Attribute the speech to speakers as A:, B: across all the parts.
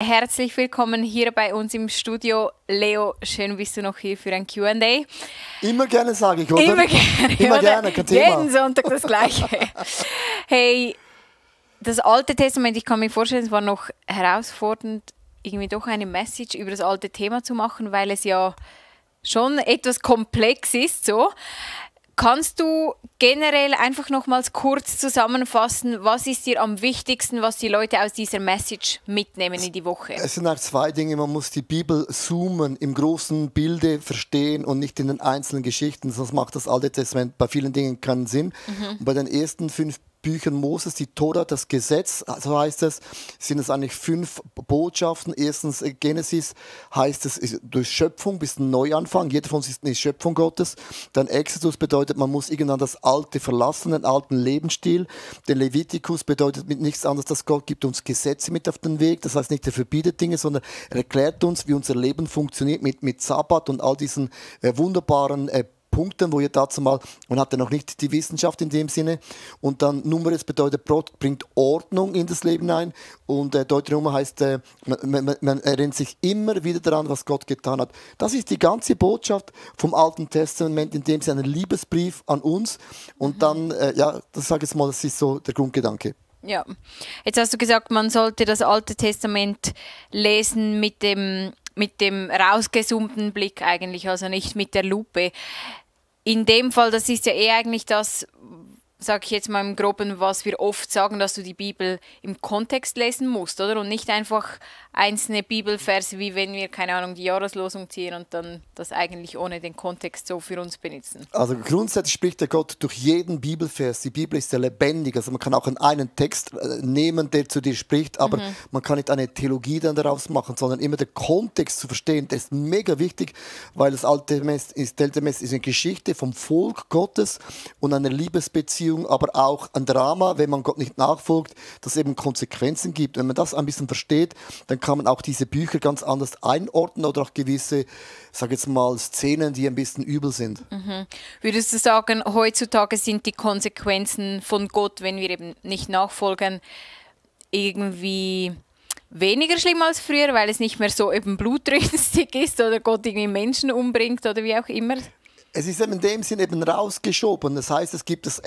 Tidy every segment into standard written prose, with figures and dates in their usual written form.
A: Herzlich willkommen hier bei uns im Studio. Leo, schön bist du noch hier für ein Q&A.
B: Immer gerne, sage ich, oder?
A: Immer gerne,
B: Immer gerne, kein Thema.
A: Jeden Sonntag das Gleiche. Hey, das Alte Testament, ich kann mir vorstellen, es war noch herausfordernd, irgendwie doch eine Message über das alte Thema zu machen, weil es ja schon etwas komplex ist, so. Kannst du generell einfach nochmals kurz zusammenfassen, was ist dir am wichtigsten, was die Leute aus dieser Message mitnehmen in die Woche?
B: Es sind auch zwei Dinge. Man muss die Bibel zoomen, im großen Bilde verstehen und nicht in den einzelnen Geschichten. Sonst macht das Alte Testament bei vielen Dingen keinen Sinn. Und bei den ersten 5 Büchern Moses, die Tora, das Gesetz, so heißt es, sind es eigentlich 5 Botschaften. Erstens Genesis heißt es durch Schöpfung bis ein Neuanfang. Jeder von uns ist eine Schöpfung Gottes. Dann Exodus bedeutet, man muss irgendwann das Alte verlassen, den alten Lebensstil. Der Levitikus bedeutet mit nichts anderes, dass Gott gibt uns Gesetze mit auf den Weg. Das heißt nicht, er verbietet Dinge, sondern er erklärt uns, wie unser Leben funktioniert mit Sabbat und all diesen wunderbaren Punkten, wo ihr dazu mal, man hatte noch nicht die Wissenschaft in dem Sinne. Und dann Numeres bedeutet, Gott bringt Ordnung in das Leben ein. Und Deuteronomium heißt, man erinnert sich immer wieder daran, was Gott getan hat. Das ist die ganze Botschaft vom Alten Testament, in dem Sinne ein Liebesbrief an uns. Und dann, das sage ich jetzt mal, das ist so der Grundgedanke.
A: Ja, jetzt hast du gesagt, man sollte das Alte Testament lesen mit dem rausgezoomten Blick eigentlich, also nicht mit der Lupe. In dem Fall, das ist ja eigentlich das, sage ich jetzt mal im Groben, was wir oft sagen, dass du die Bibel im Kontext lesen musst, oder? Und nicht einfach einzelne Bibelverse, wie wenn wir, keine Ahnung, die Jahreslosung ziehen und dann das eigentlich ohne den Kontext so für uns benutzen.
B: Also grundsätzlich spricht der Gott durch jeden Bibelvers. Die Bibel ist ja lebendig, also man kann auch einen Text nehmen, der zu dir spricht, aber man kann nicht eine Theologie dann daraus machen, sondern immer den Kontext zu verstehen. Das ist mega wichtig, weil das Alte Testament ist eine Geschichte vom Volk Gottes und einer Liebesbeziehung, aber auch ein Drama, wenn man Gott nicht nachfolgt, dass es eben Konsequenzen gibt. Wenn man das ein bisschen versteht, dann kann man auch diese Bücher ganz anders einordnen oder auch gewisse, sag jetzt mal, Szenen, die ein bisschen übel sind.
A: Würdest du sagen, heutzutage sind die Konsequenzen von Gott, wenn wir eben nicht nachfolgen, irgendwie weniger schlimm als früher, weil es nicht mehr so eben blutrünstig ist oder Gott irgendwie Menschen umbringt oder wie auch immer?
B: Es ist eben in dem Sinn eben rausgeschoben. Das heißt, es gibt das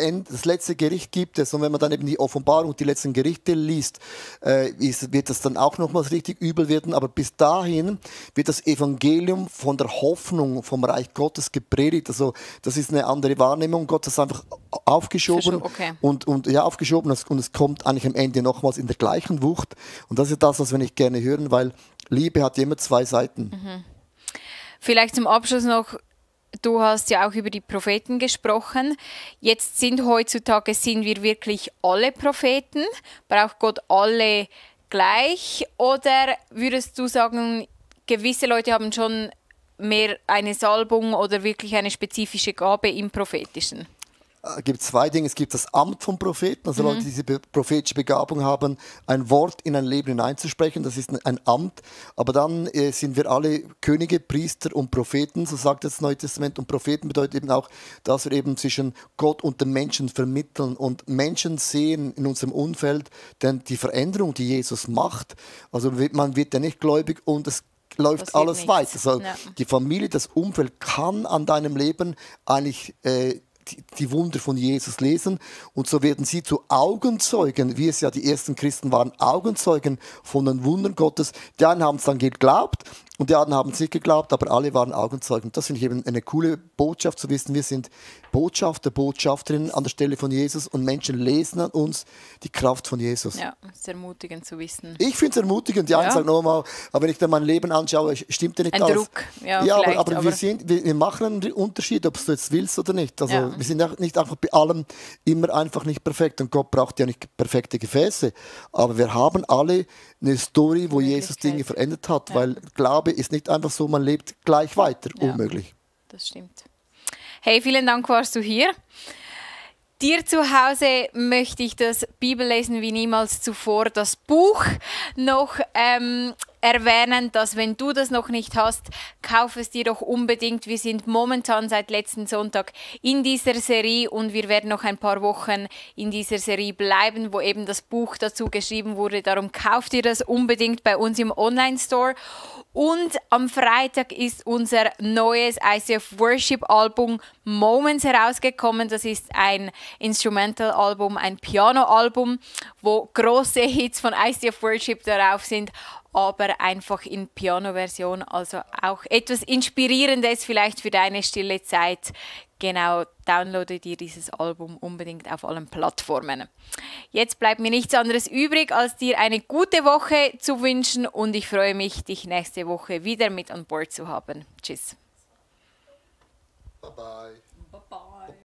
B: letzte Gericht gibt es. Und wenn man dann eben die Offenbarung, die letzten Gerichte liest, wird das dann auch nochmals richtig übel werden. Aber bis dahin wird das Evangelium von der Hoffnung vom Reich Gottes gepredigt. Also das ist eine andere Wahrnehmung. Gott hat es einfach aufgeschoben aufgeschoben und es kommt eigentlich am Ende nochmals in der gleichen Wucht. Und das ist das, was wir nicht gerne hören, weil Liebe hat immer 2 Seiten.
A: Vielleicht zum Abschluss noch, du hast ja auch über die Propheten gesprochen. Jetzt sind wir wirklich alle Propheten? Braucht Gott alle gleich? Oder würdest du sagen, gewisse Leute haben schon mehr eine Salbung oder wirklich eine spezifische Gabe im Prophetischen?
B: Es gibt 2 Dinge. Es gibt das Amt vom Propheten, also Leute, die diese prophetische Begabung haben, ein Wort in ein Leben hineinzusprechen. Das ist ein Amt. Aber dann sind wir alle Könige, Priester und Propheten, so sagt das Neue Testament. Und Propheten bedeutet eben auch, dass wir eben zwischen Gott und den Menschen vermitteln. Und Menschen sehen in unserem Umfeld denn die Veränderung, die Jesus macht. Also man wird ja nicht gläubig und es läuft alles weiter. Also die Familie, das Umfeld kann an deinem Leben eigentlich die Wunder von Jesus lesen und so werden sie zu Augenzeugen, wie es ja die ersten Christen waren, Augenzeugen von den Wundern Gottes. Die einen haben es dann geglaubt und die anderen haben es nicht geglaubt, aber alle waren Augenzeugen. Das finde ich eben eine coole Botschaft zu wissen. Wir sind Botschafter, Botschafterinnen an der Stelle von Jesus und Menschen lesen an uns die Kraft von Jesus.
A: Ja, es ist ermutigend zu wissen.
B: Ich finde es ermutigend. Die einen sagen nochmal, aber wenn ich dann mein Leben anschaue, stimmt ja nicht
A: ein
B: alles.
A: Druck. Ja,
B: aber wir machen einen Unterschied, ob du jetzt willst oder nicht. Also wir sind nicht einfach bei allem immer einfach nicht perfekt und Gott braucht ja nicht perfekte Gefäße. Aber wir haben alle eine Story, wo Jesus Dinge verändert hat, weil Glaube ist nicht einfach so, man lebt gleich weiter, unmöglich.
A: Das stimmt. Hey, vielen Dank, warst du hier. Dir zu Hause möchte ich das Bibellesen wie niemals zuvor, das Buch noch erwähnen, dass wenn du das noch nicht hast, kauf es dir doch unbedingt. Wir sind momentan seit letzten Sonntag in dieser Serie und wir werden noch ein paar Wochen in dieser Serie bleiben, wo eben das Buch dazu geschrieben wurde. Darum kauft ihr das unbedingt bei uns im Online-Store. Und am Freitag ist unser neues ICF Worship Album Moments herausgekommen. Das ist ein Instrumental-Album, ein Piano-Album, wo große Hits von ICF Worship darauf sind, aber einfach in Piano-Version, also auch etwas Inspirierendes vielleicht für deine stille Zeit. Genau, downloade dir dieses Album unbedingt auf allen Plattformen. Jetzt bleibt mir nichts anderes übrig, als dir eine gute Woche zu wünschen und ich freue mich, dich nächste Woche wieder mit an Bord zu haben. Tschüss.
B: Bye bye.